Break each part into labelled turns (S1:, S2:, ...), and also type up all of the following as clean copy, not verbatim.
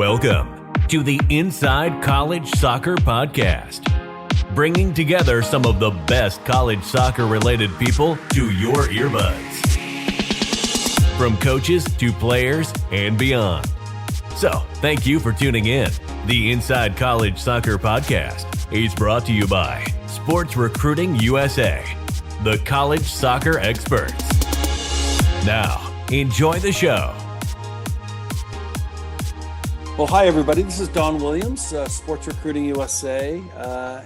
S1: Welcome to the Inside College Soccer Podcast, bringing together some of the best college soccer related people to your earbuds, from coaches to players and beyond. So thank you for tuning in. The Inside College Soccer Podcast is brought to you by Sports Recruiting USA, the college soccer experts. Now, enjoy the show.
S2: Well, hi, everybody. This is Don Williams, Sports Recruiting USA,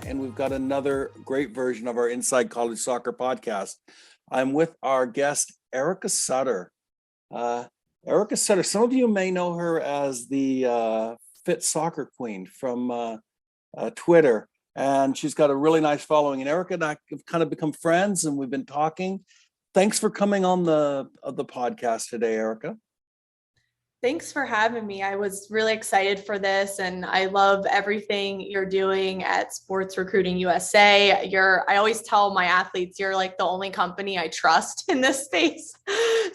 S2: and we've got another great version of our Inside College Soccer podcast. I'm with our guest, Erica Suter. Erica Suter, some of you may know her as the Fit Soccer Queen from Twitter, and she's got a really nice following. And Erica and I have kind of become friends, and we've been talking. Thanks for coming on the podcast today, Erica.
S3: Thanks for having me. I was really excited for this, and I love everything you're doing at Sports Recruiting USA. I always tell my athletes, you're like the only company I trust in this space.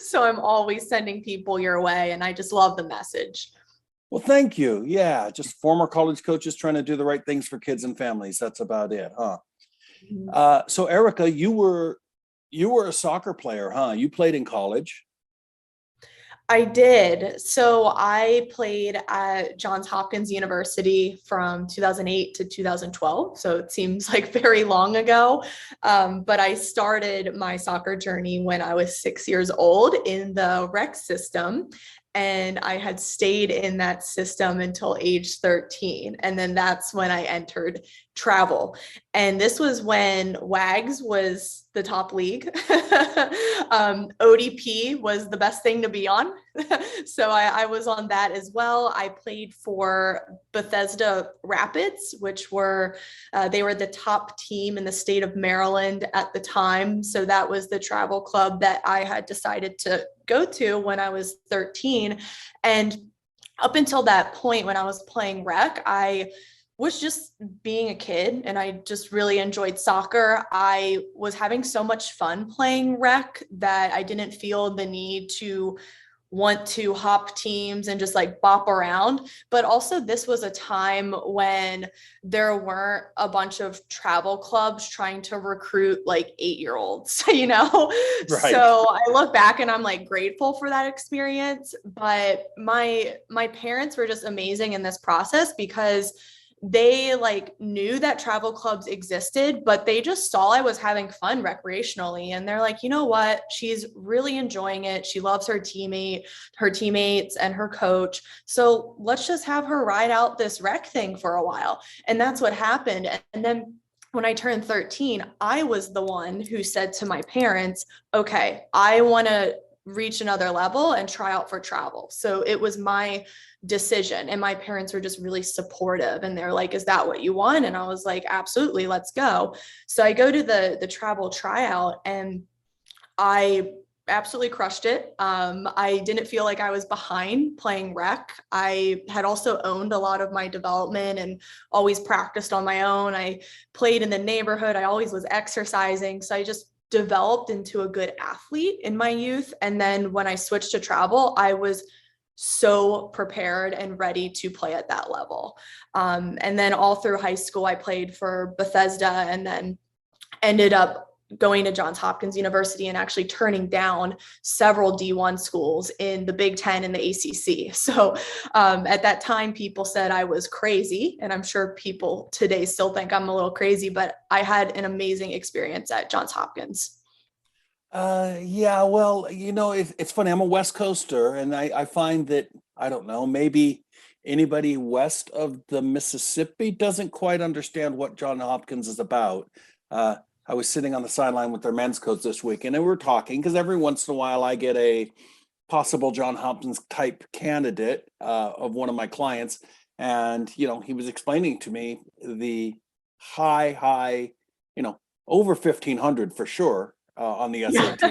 S3: So I'm always sending people your way, and I just love the message.
S2: Well, thank you. Yeah, just former college coaches trying to do the right things for kids and families. That's about it, huh? Mm-hmm. So Erica, you were a soccer player, huh? You played in college.
S3: I did. So I played at Johns Hopkins University from 2008 to 2012. So it seems like very long ago. But I started my soccer journey when I was 6 years old in the rec system. And I had stayed in that system until age 13. And then that's when I entered travel. And this was when WAGs was the top league. ODP was the best thing to be on. So I was on that as well. I played for Bethesda Rapids, which they were the top team in the state of Maryland at the time. So that was the travel club that I had decided to go to when I was 13. And up until that point, when I was playing rec, I was just being a kid, and I just really enjoyed soccer. I was having so much fun playing rec that I didn't feel the need to want to hop teams and just like bop around. But also this was a time when there weren't a bunch of travel clubs trying to recruit like 8-year-olds, you know? Right. So I look back and I'm like grateful for that experience. But my parents were just amazing in this process because they like knew that travel clubs existed, but they just saw I was having fun recreationally. And they're like, you know what? She's really enjoying it. She loves her teammates and her coach. So let's just have her ride out this rec thing for a while. And that's what happened. And then when I turned 13, I was the one who said to my parents, okay, I want to reach another level and try out for travel. So it was my decision, and my parents were just really supportive, and they're like, is that what you want? And I was like, absolutely, let's go. So I go to the travel tryout, and I absolutely crushed it. I didn't feel like I was behind playing rec. I had also owned a lot of my development and always practiced on my own. I played in the neighborhood. I always was exercising. So I just developed into a good athlete in my youth. And then when I switched to travel, I was so prepared and ready to play at that level. And then all through high school, I played for Bethesda, and then ended up going to Johns Hopkins University and actually turning down several D1 schools in the Big Ten and the ACC. So at that time, people said I was crazy, and I'm sure people today still think I'm a little crazy, but I had an amazing experience at Johns Hopkins.
S2: Yeah, well, you know, it's funny. I'm a West Coaster, and I find that, I don't know, maybe anybody west of the Mississippi doesn't quite understand what Johns Hopkins is about. I was sitting on the sideline with their men's coach this week, and they were talking, because every once in a while I get a possible Johns Hopkins type candidate of one of my clients. And, you know, he was explaining to me the high, you know, over 1,500 for sure on the SAT.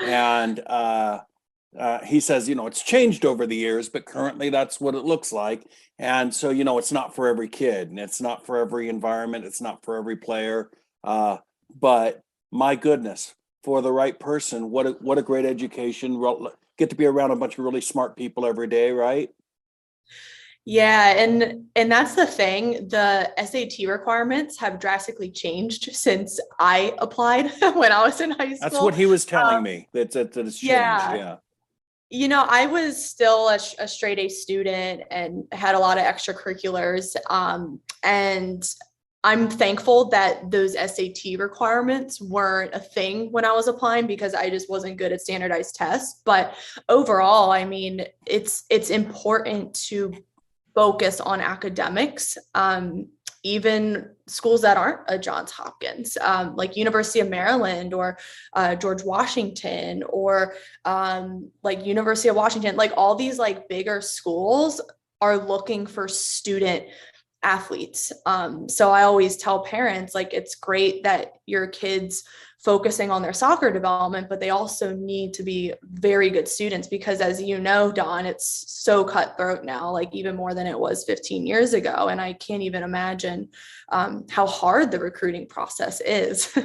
S2: And he says, you know, it's changed over the years, but currently that's what it looks like. And so, you know, it's not for every kid, and it's not for every environment. It's not for every player. But my goodness, for the right person, what a great education. Get to be around a bunch of really smart people every day, right?
S3: Yeah, and that's the thing. The SAT requirements have drastically changed since I applied when I was in high
S2: That's what
S3: school.
S2: he was telling
S3: Um,
S2: me, that it's changed.
S3: yeah,
S2: Yeah.
S3: I was still a straight A student and had a lot of extracurriculars. And I'm thankful that those SAT requirements weren't a thing when I was applying because I just wasn't good at standardized tests. But overall, I mean, it's important to focus on academics. Even schools that aren't a Johns Hopkins, like University of Maryland or George Washington or like University of Washington, like all these like bigger schools are looking for student athletes. So I always tell parents like it's great that your kids focusing on their soccer development, but they also need to be very good students because as you know, Don, it's so cutthroat now, like even more than it was 15 years ago. And I can't even imagine how hard the recruiting process is.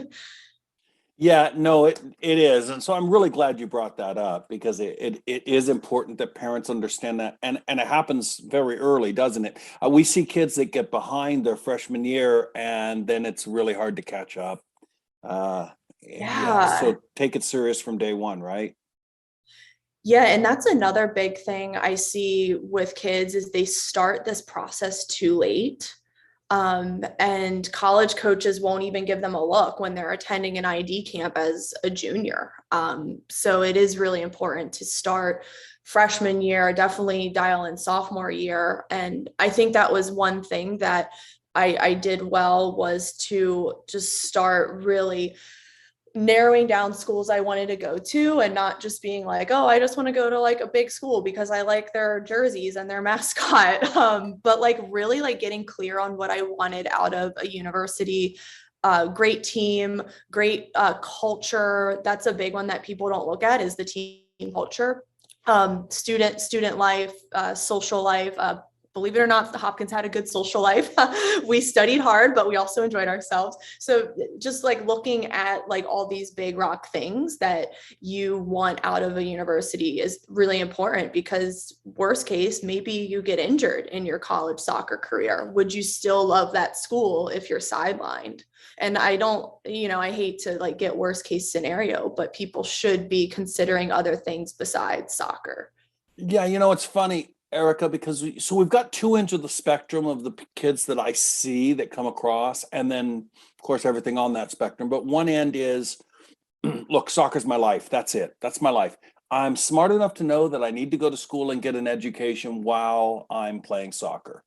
S2: Yeah, no, it is. And so I'm really glad you brought that up because it is important that parents understand that. And it happens very early, doesn't it? We see kids that get behind their freshman year and then it's really hard to catch up. Yeah,
S3: Yeah.
S2: so take it serious from day one, right?
S3: Yeah, and that's another big thing I see with kids is they start this process too late. And college coaches won't even give them a look when they're attending an ID camp as a junior. So it is really important to start freshman year, definitely dial in sophomore year. And I think that was one thing that I did well was to just start really narrowing down schools I wanted to go to and not just being like, oh, I just want to go to like a big school because I like their jerseys and their mascot. But like really like getting clear on what I wanted out of a university. Great team, great culture. That's a big one that people don't look at is the team culture. Student life, social life, believe it or not, the Hopkins had a good social life. We studied hard, but we also enjoyed ourselves. So just like looking at like all these big rock things that you want out of a university is really important because worst case, maybe you get injured in your college soccer career. Would you still love that school if you're sidelined? And I don't, I hate to like get worst case scenario, but people should be considering other things besides soccer.
S2: Yeah, it's funny, Erica, because we've got two ends of the spectrum of the kids that I see that come across, and then of course everything on that spectrum. But one end is, look, soccer's my life. That's it. That's my life. I'm smart enough to know that I need to go to school and get an education while I'm playing soccer.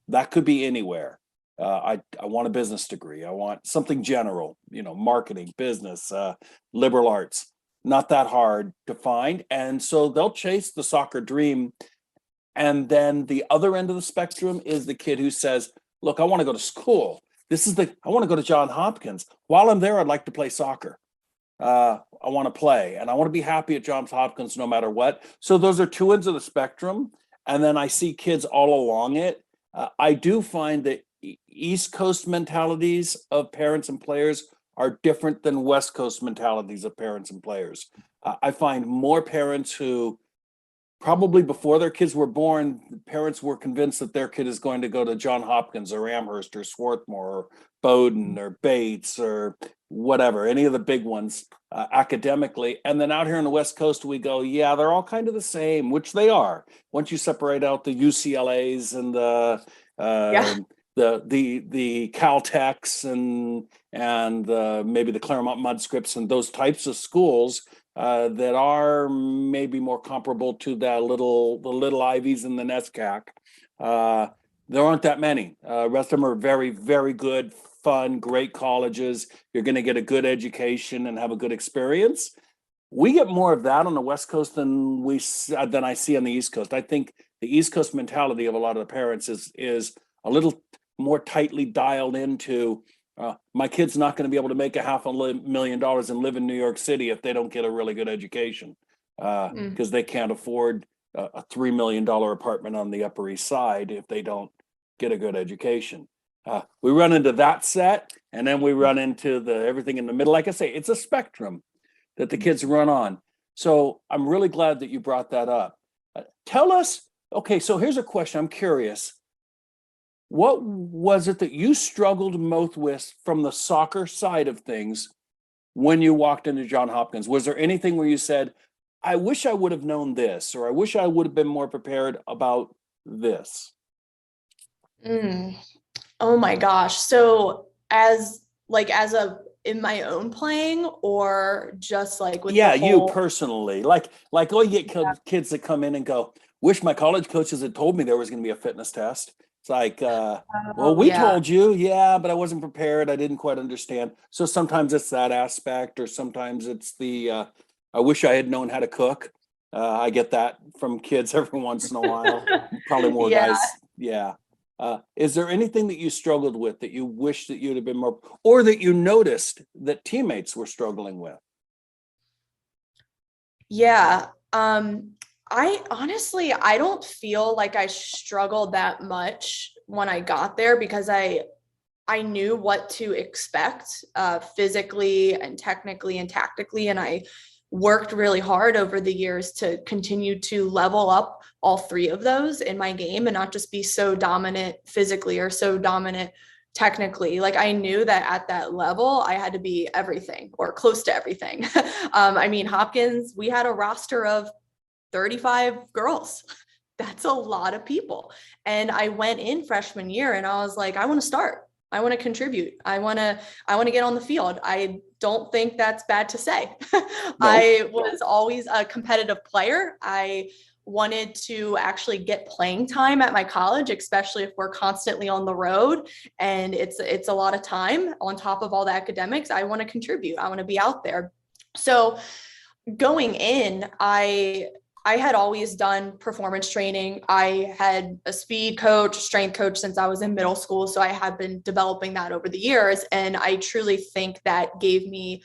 S2: That could be anywhere. I want a business degree. I want something general, marketing, business, liberal arts. Not that hard to find. And so they'll chase the soccer dream. And then the other end of the spectrum is the kid who says, look, I want to go to school. I want to go to Johns Hopkins. While I'm there, I'd like to play soccer. I want to play and I want to be happy at Johns Hopkins no matter what. So those are two ends of the spectrum. And then I see kids all along it. I do find that East Coast mentalities of parents and players are different than West Coast mentalities of parents and players. I find more parents who probably before their kids were born, parents were convinced that their kid is going to go to Johns Hopkins or Amherst or Swarthmore or Bowdoin or Bates or whatever, any of the big ones academically. And then out here on the West Coast, we go, yeah, they're all kind of the same, which they are. Once you separate out the UCLAs and
S3: Yeah.
S2: the Caltechs and maybe the Claremont Mudscripts and those types of schools, that are maybe more comparable to the little Ivies and the NESCAC. There aren't that many. Rest of them are very, very good, fun, great colleges. You're going to get a good education and have a good experience. We get more of that on the West Coast than I see on the East Coast. I think the East Coast mentality of a lot of the parents is a little more tightly dialed into my kid's not going to be able to make $500,000 and live in New York City if they don't get a really good education because they can't afford a $3 million apartment on the Upper East Side if they don't get a good education. We run into that set, and then we run into everything in the middle. Like I say, it's a spectrum that the kids run on. So I'm really glad that you brought that up. Tell us Okay, so here's a question. I'm curious. What was it that you struggled most with from the soccer side of things when you walked into John Hopkins? Was there anything where you said, I wish I would have known this, or I wish I would have been more prepared about this?
S3: Mm. Oh my gosh. So as a in my own playing or just like with the
S2: Yeah, you
S3: whole.
S2: personally, oh, you get kids that come in and go, wish my college coaches had told me there was going to be a fitness test. It's like, well,
S3: Oh
S2: we
S3: yeah.
S2: told you, yeah, but I wasn't prepared. I didn't quite understand. So sometimes it's that aspect, or sometimes it's the, I wish I had known how to cook. I get that from kids every once in a while. Probably more
S3: Yeah.
S2: guys. Yeah. Is there anything that you struggled with that you wish that you'd have been more, or that you noticed that teammates were struggling with?
S3: Yeah. I honestly, I don't feel like I struggled that much when I got there because I knew what to expect physically and technically and tactically. And I worked really hard over the years to continue to level up all three of those in my game and not just be so dominant physically or so dominant technically. Like I knew that at that level, I had to be everything or close to everything. I mean, Hopkins, we had a roster of 35 girls. That's a lot of people. And I went in freshman year and I was like, I want to start. I want to contribute. I want to get on the field. I don't think that's bad to say.
S2: No.
S3: I was always a competitive player. I wanted to actually get playing time at my college, especially if we're constantly on the road and it's a lot of time on top of all the academics. I want to contribute. I want to be out there. So going in, I had always done performance training. I had a speed coach, strength coach since I was in middle school. So I had been developing that over the years. And I truly think that gave me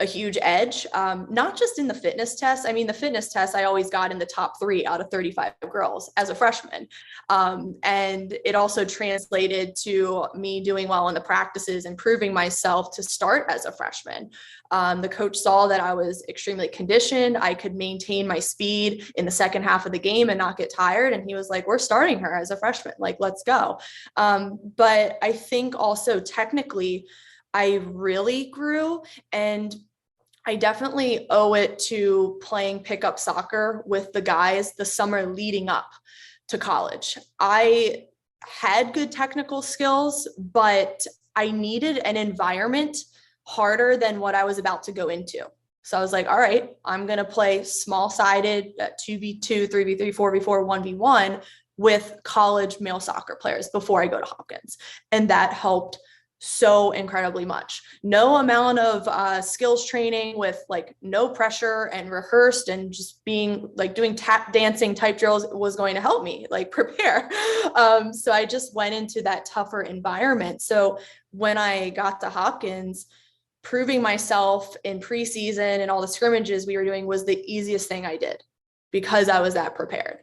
S3: a huge edge, not just in the fitness test. I mean, the fitness test I always got in the top 3 out of 35 girls as a freshman. And it also translated to me doing well in the practices and proving myself to start as a freshman. The coach saw that I was extremely conditioned. I could maintain my speed in the second half of the game and not get tired. And he was like, we're starting her as a freshman. Like, let's go. But I think also technically, I really grew, and I definitely owe it to playing pickup soccer with the guys the summer leading up to college. I had good technical skills, but I needed an environment harder than what I was about to go into. So I was like, all right, I'm going to play small sided 2v2, 3v3, 4v4, 1v1 with college male soccer players before I go to Hopkins. And that helped so incredibly much. No amount of skills training with like no pressure and rehearsed and just being like doing tap dancing type drills was going to help me like prepare. So I just went into that tougher environment. So when I got to Hopkins, proving myself in preseason and all the scrimmages we were doing was the easiest thing I did because I was that prepared.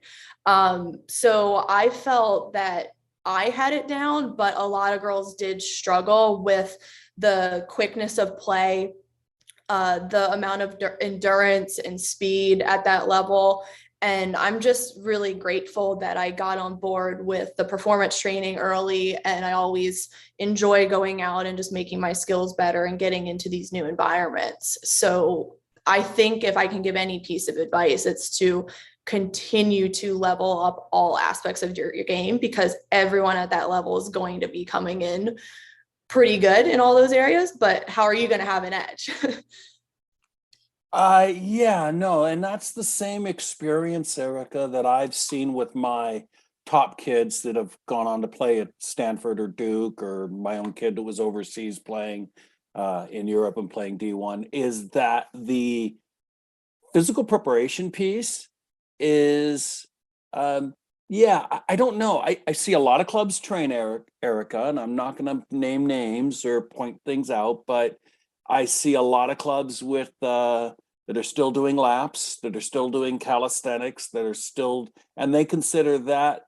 S3: So I felt that I had it down, but a lot of girls did struggle with the quickness of play, the amount of endurance and speed at that level. And I'm just really grateful that I got on board with the performance training early. And I always enjoy going out and just making my skills better and getting into these new environments. So I think if I can give any piece of advice, it's to continue to level up all aspects of your game, because everyone at that level is going to be coming in pretty good in all those areas. But how are you going to have an edge?
S2: Yeah, no, and that's the same experience, Erica, that I've seen with my top kids that have gone on to play at Stanford or Duke, or my own kid that was overseas playing in Europe and playing D1, is that the physical preparation piece is yeah, I don't know. I see a lot of clubs train Erica, and I'm not going to name names or point things out, but I see a lot of clubs with that are still doing laps, that are still doing calisthenics, that are still, and they consider that,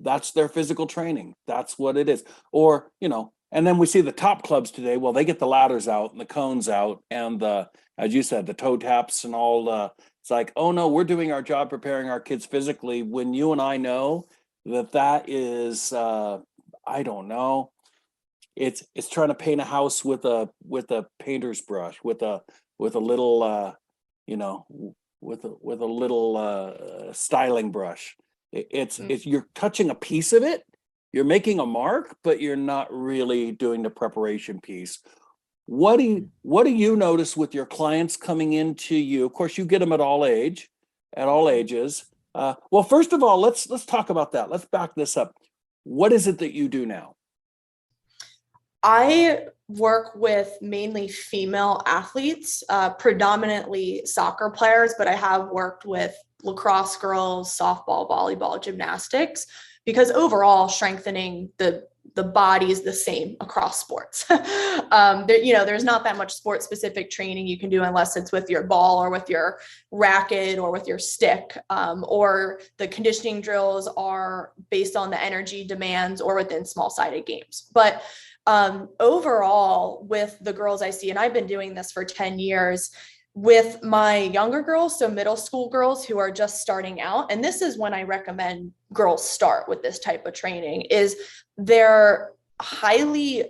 S2: that's their physical training. That's what it is. Or, and then we see the top clubs today, well, they get the ladders out and the cones out and the, as you said, the toe taps and all It's like, oh no, we're doing our job preparing our kids physically, when you and I know that is, I don't know, it's trying to paint a house with a painter's brush, with a little, you know, with a little styling brush. It's you're touching a piece of it, you're making a mark, but you're not really doing the preparation piece. What do you notice with your clients coming into you? Of course, you get them at all ages. Well, first of all, let's talk about that. Let's back this up. What is it that you do now?
S3: I work with mainly female athletes, predominantly soccer players, but I have worked with lacrosse girls, softball, volleyball, gymnastics, because overall strengthening the body is the same across sports. There's not that much sport specific training you can do unless it's with your ball or with your racket or with your stick, or the conditioning drills are based on the energy demands or within small sided games. But overall, with the girls I see, and I've been doing this for 10 years, with my younger girls, so middle school girls who are just starting out, and this is when I recommend girls start with this type of training, is they're highly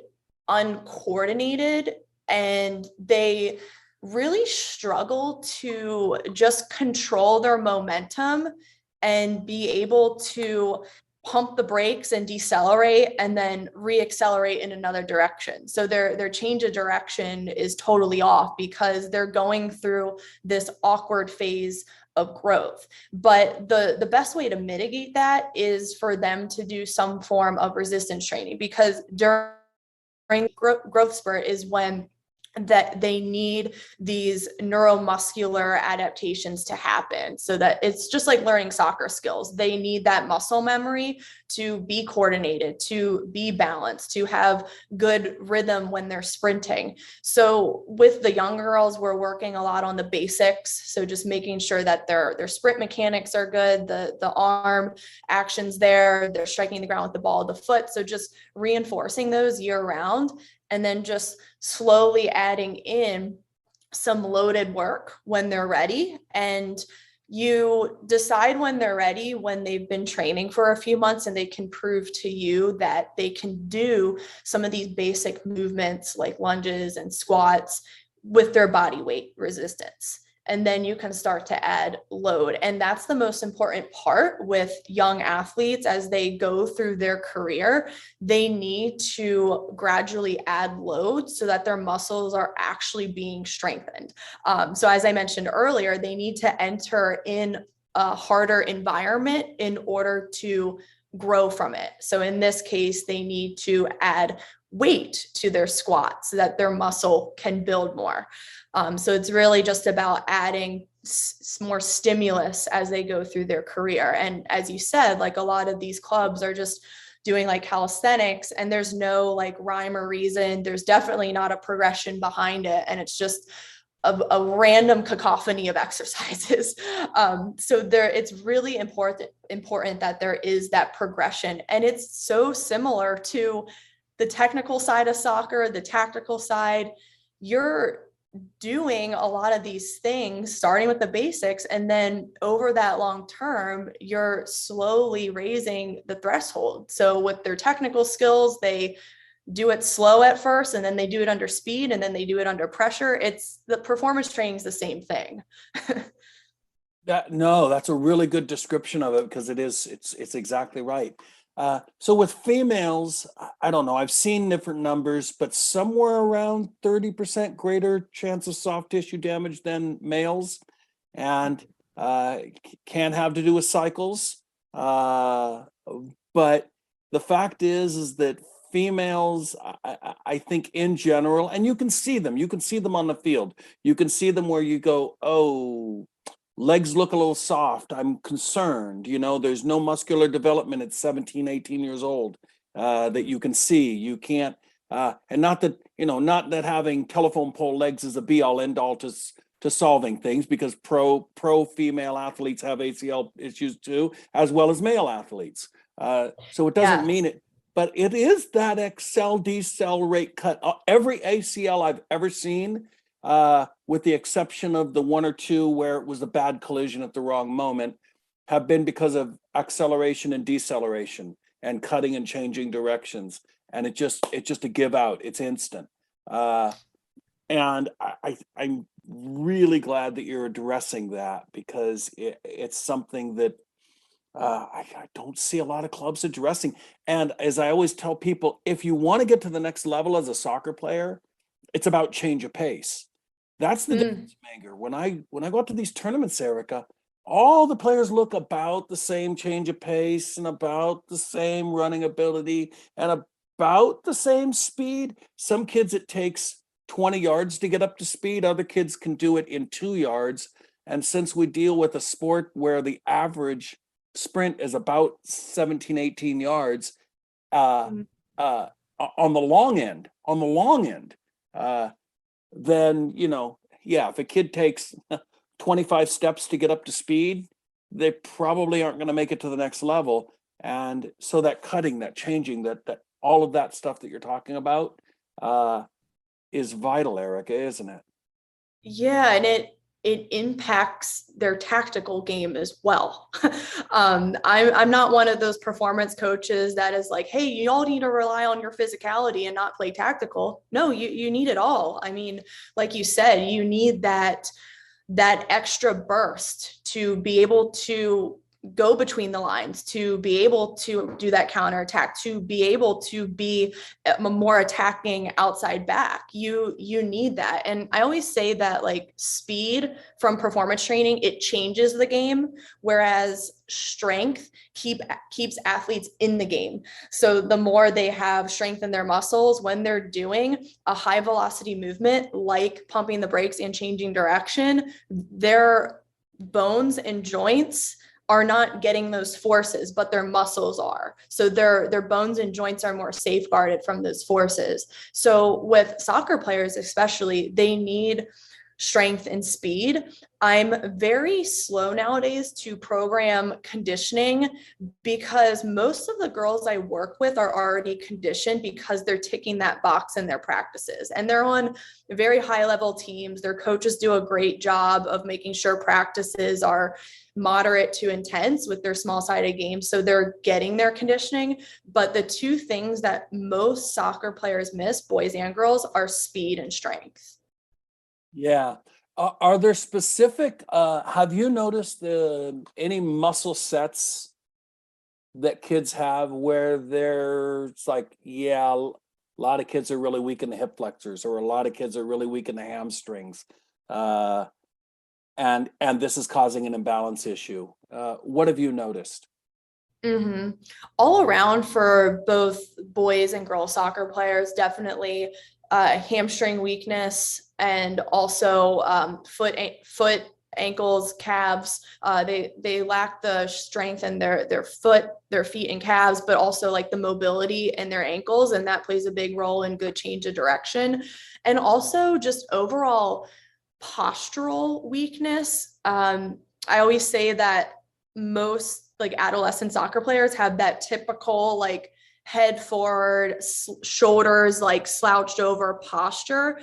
S3: uncoordinated and they really struggle to just control their momentum and be able to pump the brakes and decelerate and then reaccelerate in another direction. So their change of direction is totally off because they're going through this awkward phase of growth. But the best way to mitigate that is for them to do some form of resistance training, because during growth spurt is when that they need these neuromuscular adaptations to happen, so that it's just like learning soccer skills. They need that muscle memory to be coordinated, to be balanced, to have good rhythm when they're sprinting. So with the young girls, we're working a lot on the basics. So just making sure that their sprint mechanics are good, the arm actions there, they're striking the ground with the ball of the foot. So just reinforcing those year round, and then just slowly adding in some loaded work when they're ready. And you decide when they're ready, when they've been training for a few months and they can prove to you that they can do some of these basic movements like lunges and squats with their body weight resistance. And then you can start to add load. And that's the most important part with young athletes as they go through their career. They need to gradually add load so that their muscles are actually being strengthened. So as I mentioned earlier, they need to enter in a harder environment in order to grow from it. So in this case, they need to add weight to their squat so that their muscle can build more. So it's really just about adding more stimulus as they go through their career. And as you said, like a lot of these clubs are just doing like calisthenics and there's no like rhyme or reason. There's definitely not a progression behind it. And it's just a random cacophony of exercises. So it's really important that there is that progression. And it's so similar to the technical side of soccer, the tactical side. You're doing a lot of these things, starting with the basics, and then over that long term, you're slowly raising the threshold. So with their technical skills, they do it slow at first, and then they do it under speed, and then they do it under pressure. It's the performance training is the same thing.
S2: That's a really good description of it, because it's exactly right. So with females, I don't know, I've seen different numbers, but somewhere around 30% greater chance of soft tissue damage than males, and can have to do with cycles. But the fact is that females, I think in general, and you can see them on the field. You can see them where you go, oh, legs look a little soft. I'm concerned. There's no muscular development at 17, 18 years old that you can see. You can't, and not that having telephone pole legs is a be all end all to solving things, because pro female athletes have ACL issues too, as well as male athletes. So it doesn't mean it, but it is that accel decel rate cut. Every ACL I've ever seen, with the exception of the one or two where it was a bad collision at the wrong moment, have been because of acceleration and deceleration and cutting and changing directions. And it's just a give out. It's instant. And I'm really glad that you're addressing that, because it's something that I don't see a lot of clubs addressing. And as I always tell people, if you want to get to the next level as a soccer player, it's about change of pace. That's the difference maker. When I go out to these tournaments, Erica, all the players look about the same change of pace and about the same running ability and about the same speed. Some kids, it takes 20 yards to get up to speed. Other kids can do it in 2 yards. And since we deal with a sport where the average sprint is about 17, 18 yards, on the long end, then, if a kid takes 25 steps to get up to speed, they probably aren't going to make it to the next level. And so that cutting, that changing, that all of that stuff that you're talking about is vital, Erica, isn't it?
S3: Yeah, and it impacts their tactical game as well. I'm not one of those performance coaches that is like, hey, you all need to rely on your physicality and not play tactical. No, you need it all. I mean, like you said, you need that extra burst to be able to go between the lines, to be able to do that counterattack, to be able to be a more attacking outside back. You need that. And I always say that, like, speed from performance training, it changes the game, whereas strength keeps athletes in the game. So the more they have strength in their muscles when they're doing a high velocity movement, like pumping the brakes and changing direction, their bones and joints are not getting those forces, but their muscles are. So their bones and joints are more safeguarded from those forces. So with soccer players especially, they need strength and speed. I'm very slow nowadays to program conditioning, because most of the girls I work with are already conditioned because they're ticking that box in their practices, and they're on very high level teams. Their coaches do a great job of making sure practices are moderate to intense with their small sided games. So they're getting their conditioning. But the two things that most soccer players miss, boys and girls, are speed and strength.
S2: Yeah. Are there specific, have you noticed any muscle sets that kids have where it's like, yeah, a lot of kids are really weak in the hip flexors, or a lot of kids are really weak in the hamstrings, and this is causing an imbalance issue? What have you noticed?
S3: All around for both boys and girls soccer players, definitely hamstring weakness, and also foot, ankles, calves. They lack the strength in their foot, their feet and calves, but also like the mobility in their ankles, and that plays a big role in good change of direction. And also just overall postural weakness. I always say that most like adolescent soccer players have that typical like head forward, shoulders like slouched over posture.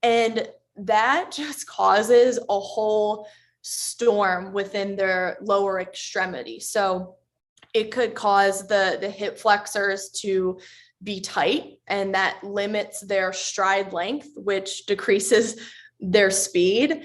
S3: And that just causes a whole storm within their lower extremity. So it could cause the hip flexors to be tight, and that limits their stride length, which decreases their speed.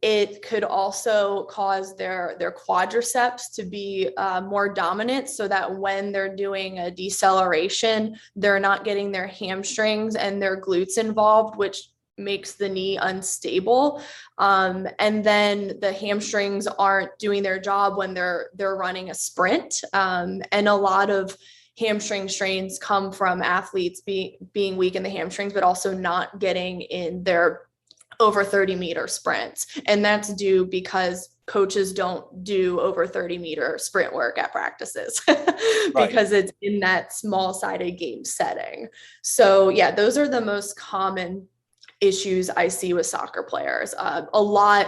S3: It could also cause their quadriceps to be more dominant, so that when they're doing a deceleration, they're not getting their hamstrings and their glutes involved, which makes the knee unstable. And then the hamstrings aren't doing their job when they're running a sprint. And a lot of hamstring strains come from athletes being weak in the hamstrings, but also not getting in their over 30-meter sprints. And that's due because coaches don't do over 30-meter sprint work at practices because it's in that small-sided game setting. So yeah, those are the most common issues I see with soccer players. A lot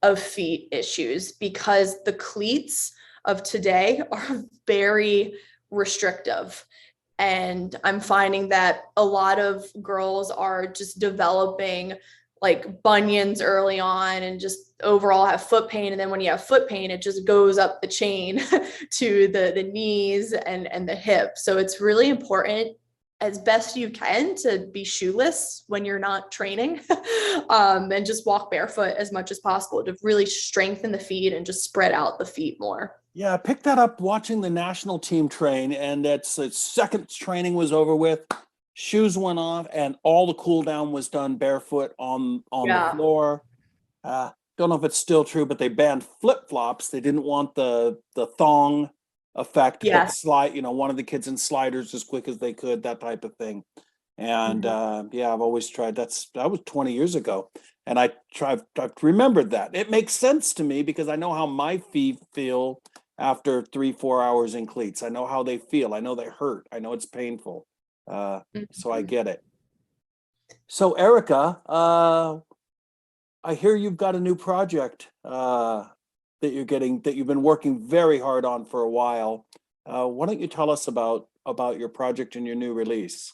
S3: of feet issues, because the cleats of today are very restrictive. And I'm finding that a lot of girls are just developing like bunions early on and just overall have foot pain. And then when you have foot pain, it just goes up the chain to the knees and the hip. So it's really important as best you can to be shoeless when you're not training, and just walk barefoot as much as possible to really strengthen the feet and just spread out the feet more.
S2: Yeah, I picked that up watching the national team train, and its second training was over with. Shoes went off, and all the cool down was done barefoot on the floor. Don't know if it's still true, but they banned flip flops. They didn't want the thong effect, but slide. One of the kids in sliders as quick as they could, that type of thing. And I've always tried. That was 20 years ago, and I've remembered that. It makes sense to me because I know how my feet feel after 3-4 hours in cleats. I know how they feel. I know they hurt. I know it's painful. So I get it. So Erica, I hear you've got a new project that you've been working very hard on for a while. Why don't you tell us about your project and your new release?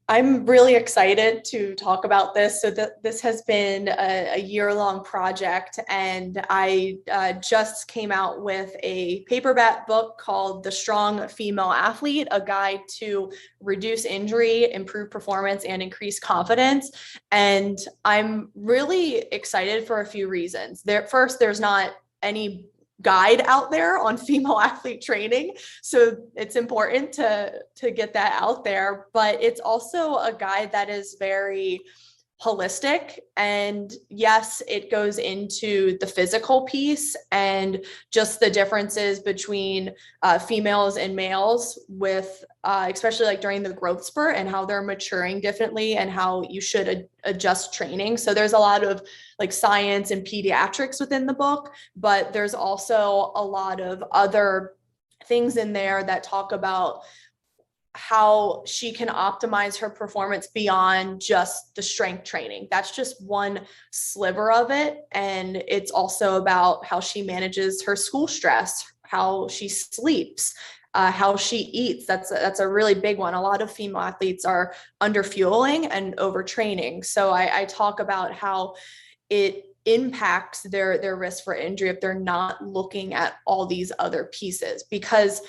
S3: I'm really excited to talk about this. So this has been a year-long project, and I just came out with a paperback book called The Strong Female Athlete, a guide to reduce injury, improve performance, and increase confidence. And I'm really excited for a few reasons. First, there's not any guide out there on female athlete training, so it's important to get that out there, but it's also a guide that is very holistic. And yes, it goes into the physical piece and just the differences between females and males with especially like during the growth spurt and how they're maturing differently and how you should adjust training. So there's a lot of like science and pediatrics within the book, but there's also a lot of other things in there that talk about how she can optimize her performance beyond just the strength training. That's just one sliver of it. And it's also about how she manages her school stress, how she sleeps, how she eats. That's a really big one. A lot of female athletes are under fueling and overtraining. So I talk about how it impacts their risk for injury if they're not looking at all these other pieces. Because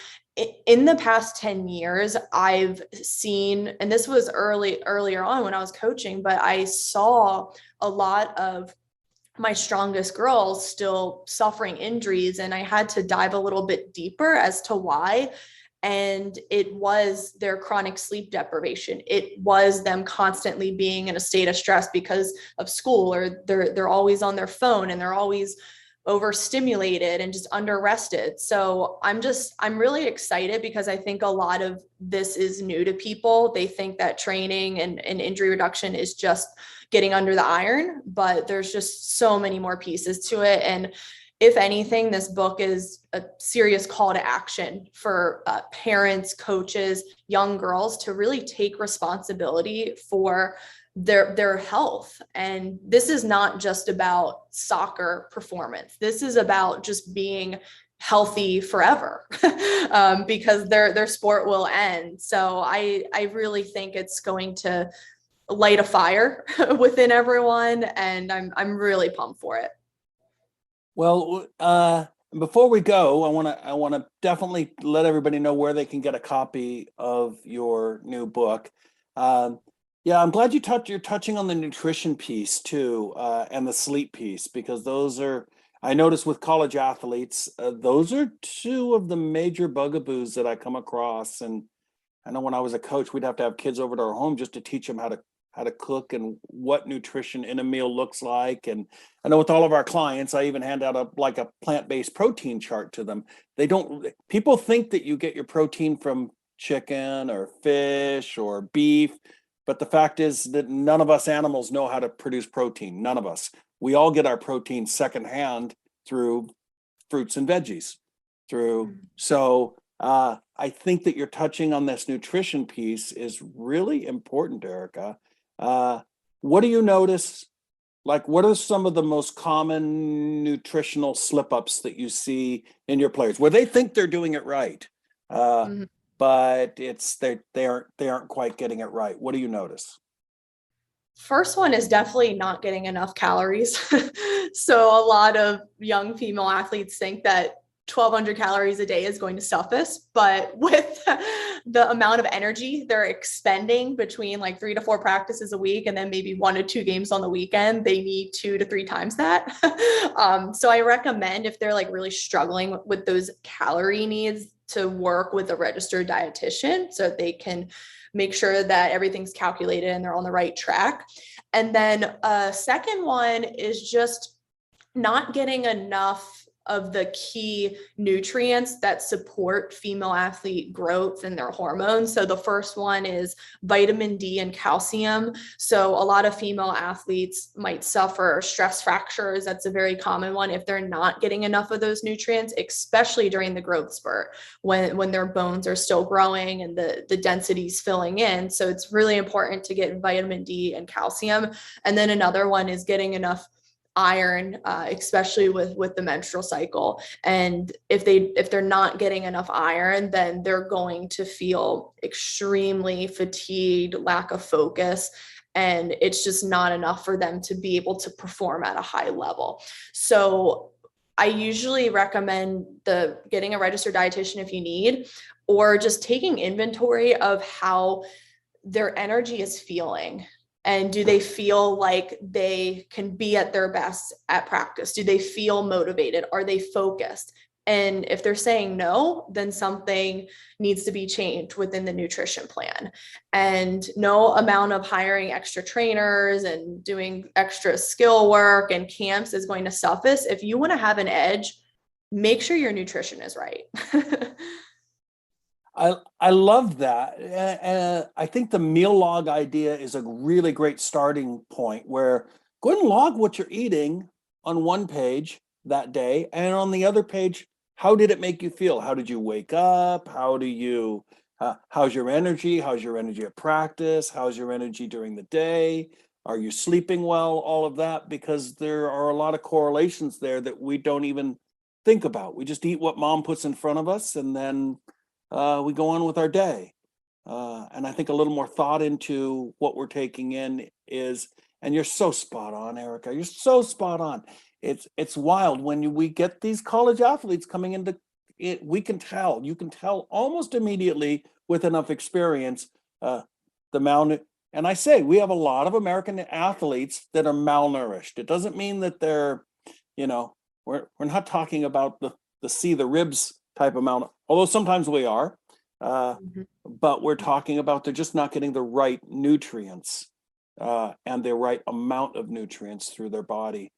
S3: in the past 10 years, I've seen, and this was earlier on when I was coaching, but I saw a lot of my strongest girls still suffering injuries, and I had to dive a little bit deeper as to why. And it was their chronic sleep deprivation. It was them constantly being in a state of stress because of school, or they're always on their phone and they're always overstimulated and just under rested. So I'm really excited because I think a lot of this is new to people. They think that training and injury reduction is just getting under the iron, but there's just so many more pieces to it. And if anything, this book is a serious call to action for parents, coaches, young girls to really take responsibility for their health. And this is not just about soccer performance. This is about just being healthy forever, because their sport will end. So I really think it's going to light a fire within everyone, and I'm really pumped for it.
S2: Well, before we go, I want to definitely let everybody know where they can get a copy of your new book. Yeah, I'm glad you're touching on the nutrition piece too, and the sleep piece, because those are, I notice with college athletes, those are two of the major bugaboos that I come across. And I know when I was a coach, we'd have to have kids over to our home just to teach them how to cook and what nutrition in a meal looks like. And I know with all of our clients, I even hand out a plant-based protein chart to them. People think that you get your protein from chicken or fish or beef, but the fact is that none of us animals know how to produce protein. None of us. We all get our protein secondhand through fruits and veggies. So I think that you're touching on this nutrition piece is really important, Erica. What do you notice? Like, what are some of the most common nutritional slip-ups that you see in your players where they think they're doing it right, but they aren't quite getting it right? What do you notice?
S3: First one is definitely not getting enough calories. So a lot of young female athletes think that 1,200 calories a day is going to suffice, but with the amount of energy they're expending between like 3 to 4 practices a week and then maybe 1 to 2 games on the weekend, they need 2 to 3 times that. So I recommend, if they're like really struggling with those calorie needs, to work with a registered dietitian so they can make sure that everything's calculated and they're on the right track. And then a second one is just not getting enough of the key nutrients that support female athlete growth and their hormones. So the first one is vitamin D and calcium. So a lot of female athletes might suffer stress fractures. That's a very common one if they're not getting enough of those nutrients, especially during the growth spurt when their bones are still growing and the density is filling in. So it's really important to get vitamin D and calcium. And then another one is getting enough iron, especially with the menstrual cycle. And if they're not getting enough iron, then they're going to feel extremely fatigued, lack of focus, and it's just not enough for them to be able to perform at a high level. So I usually recommend getting a registered dietitian if you need, or just taking inventory of how their energy is feeling. And do they feel like they can be at their best at practice? Do they feel motivated? Are they focused? And if they're saying no, then something needs to be changed within the nutrition plan. And no amount of hiring extra trainers and doing extra skill work and camps is going to suffice. If you want to have an edge, make sure your nutrition is right.
S2: I love that. And I think the meal log idea is a really great starting point, where go ahead and log what you're eating on one page that day, and on the other page, how did it make you feel? How did you wake up? How's your energy? How's your energy at practice? How's your energy during the day? Are you sleeping well? All of that, because there are a lot of correlations there that we don't even think about. We just eat what mom puts in front of us, and then we go on with our day. And I think a little more thought into what we're taking in is, and you're so spot on, Erica, you're so spot on. It's wild when we get these college athletes coming into it, you can tell almost immediately with enough experience, and I say, we have a lot of American athletes that are malnourished. It doesn't mean that they're, we're not talking about the ribs type amount, although sometimes we are, but we're talking about they're just not getting the right nutrients and the right amount of nutrients through their body.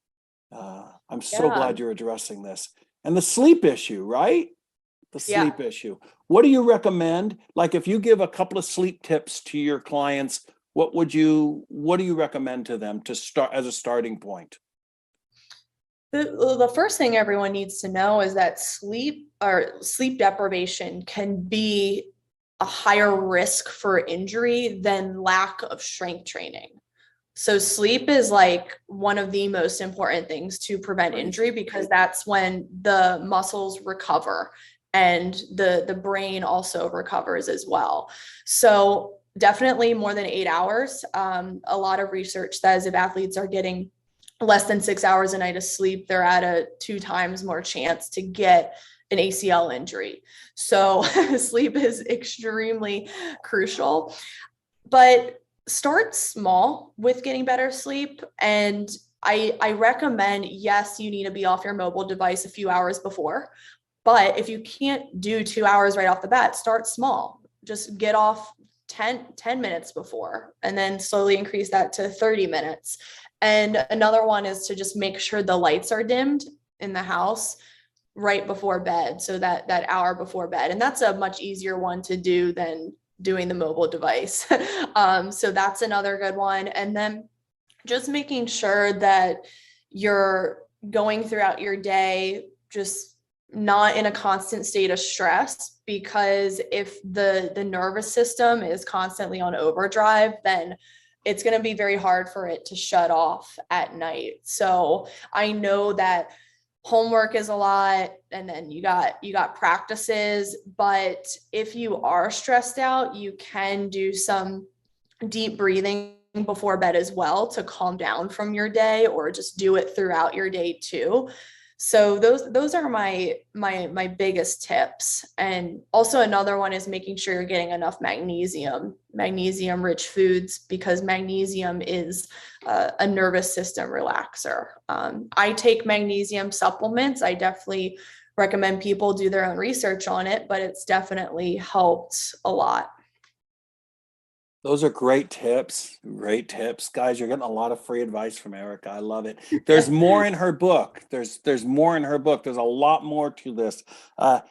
S2: I'm so glad you're addressing this. And the sleep issue, right? The sleep issue. What do you recommend? Like, if you give a couple of sleep tips to your clients, what do you recommend to them to start as a starting point?
S3: The first thing everyone needs to know is that sleep deprivation can be a higher risk for injury than lack of strength training. So sleep is like one of the most important things to prevent injury, because that's when the muscles recover and the brain also recovers as well. So definitely more than 8 hours. A lot of research says if athletes are getting less than 6 hours a night of sleep, they're at a 2 times more chance to get an ACL injury. So sleep is extremely crucial, but start small with getting better sleep. And I recommend, yes, you need to be off your mobile device a few hours before, but if you can't do 2 hours right off the bat, start small. Just get off 10 minutes before, and then slowly increase that to 30 minutes. And another one is to just make sure the lights are dimmed in the house right before bed. So that hour before bed. And that's a much easier one to do than doing the mobile device. So that's another good one. And then just making sure that you're going throughout your day just not in a constant state of stress, because if the nervous system is constantly on overdrive, then it's going to be very hard for it to shut off at night. So I know that homework is a lot, and then you got practices, but if you are stressed out, you can do some deep breathing before bed as well to calm down from your day, or just do it throughout your day too. So those are my biggest tips. And also another one is making sure you're getting enough magnesium rich foods, because magnesium is a nervous system relaxer. I take magnesium supplements. I definitely recommend people do their own research on it, but it's definitely helped a lot.
S2: Those are great tips. Great tips. Guys, you're getting a lot of free advice from Erica. I love it. There's more in her book. There's more in her book. There's a lot more to this.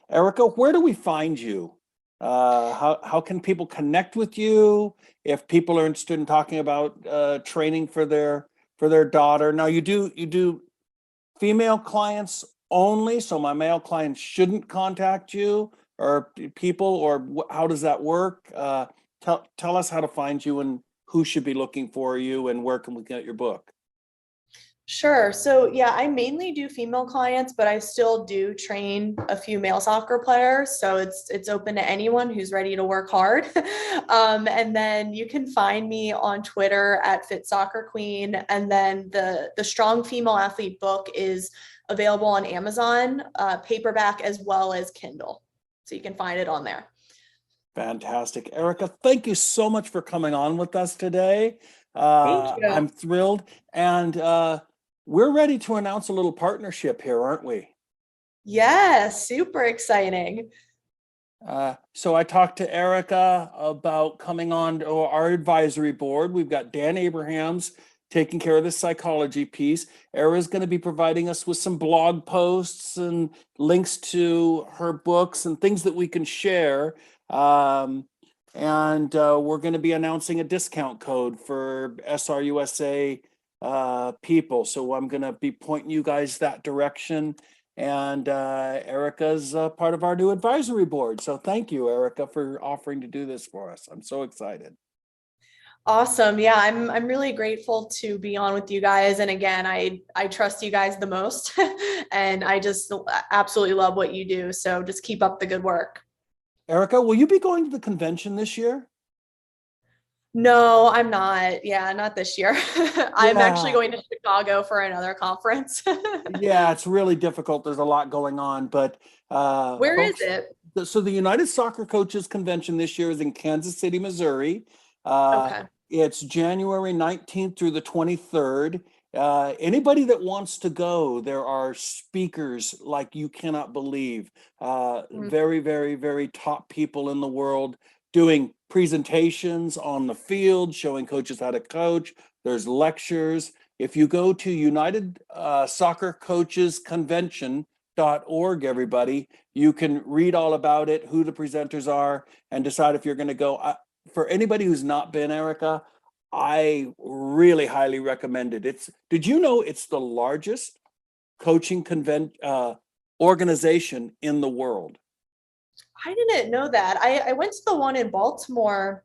S2: Erica, where do we find you? How can people connect with you if people are interested in talking about training for their daughter? Now you do female clients only, so my male clients shouldn't contact you, or people, or how does that work? Tell us how to find you and who should be looking for you and where can we get your book?
S3: Sure. So yeah, I mainly do female clients, but I still do train a few male soccer players. So it's open to anyone who's ready to work hard. And then you can find me on Twitter at Fit Soccer Queen. And then the Strong Female Athlete book is available on Amazon, paperback as well as Kindle. So you can find it on there.
S2: Fantastic. Erica, thank you so much for coming on with us today.
S3: Thank you.
S2: I'm thrilled. And we're ready to announce a little partnership here, aren't we?
S3: Yeah, super exciting.
S2: So I talked to Erica about coming on to our advisory board. We've got Dan Abrahams taking care of the psychology piece. Erica's going to be providing us with some blog posts and links to her books and things that we can share. And we're going to be announcing a discount code for SRUSA people. So I'm going to be pointing you guys that direction. And Erica's part of our new advisory board. So thank you, Erica, for offering to do this for us. I'm so excited.
S3: Awesome. Yeah, I'm really grateful to be on with you guys. And again, I trust you guys the most and I just absolutely love what you do. So just keep up the good work.
S2: Erica, will you be going to the convention this year?
S3: No, I'm not. Yeah, not this year. I'm actually
S2: Yeah.
S3: going to Chicago for another conference.
S2: Yeah, it's really difficult. There's a lot going on, but
S3: Where is
S2: folks,
S3: it?
S2: so the United Soccer Coaches Convention this year is in Kansas City, Missouri.
S3: Okay.
S2: It's January 19th through the 23rd. Anybody that wants to go, there are speakers like you cannot believe. Very, very, very top people in the world doing presentations on the field, showing coaches how to coach. There's lectures. If you go to United Soccer Coaches Convention.org, everybody, you can read all about it, who the presenters are, and decide if you're going to go. For anybody who's not been, Erica, I really highly recommend it. Did you know it's the largest coaching organization in the world?
S3: I didn't know that. I went to the one in Baltimore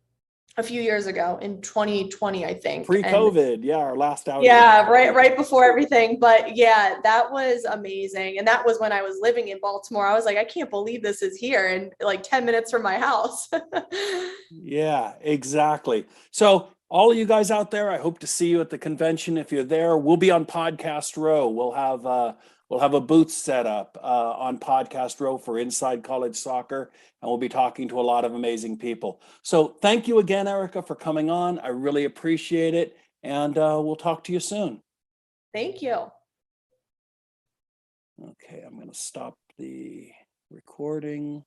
S3: a few years ago in 2020, I think.
S2: Pre-COVID, yeah, our last outing.
S3: Yeah, right before everything. But yeah, that was amazing. And that was when I was living in Baltimore. I was like, I can't believe this is here and like 10 minutes from my house.
S2: Yeah, exactly. So all of you guys out there, I hope to see you at the convention. If you're there, we'll be on Podcast Row. We'll have a booth set up on Podcast Row for Inside College Soccer, and we'll be talking to a lot of amazing people. So thank you again, Erica, for coming on. I really appreciate it, and we'll talk to you soon.
S3: Thank you.
S2: Okay, I'm going to stop the recording.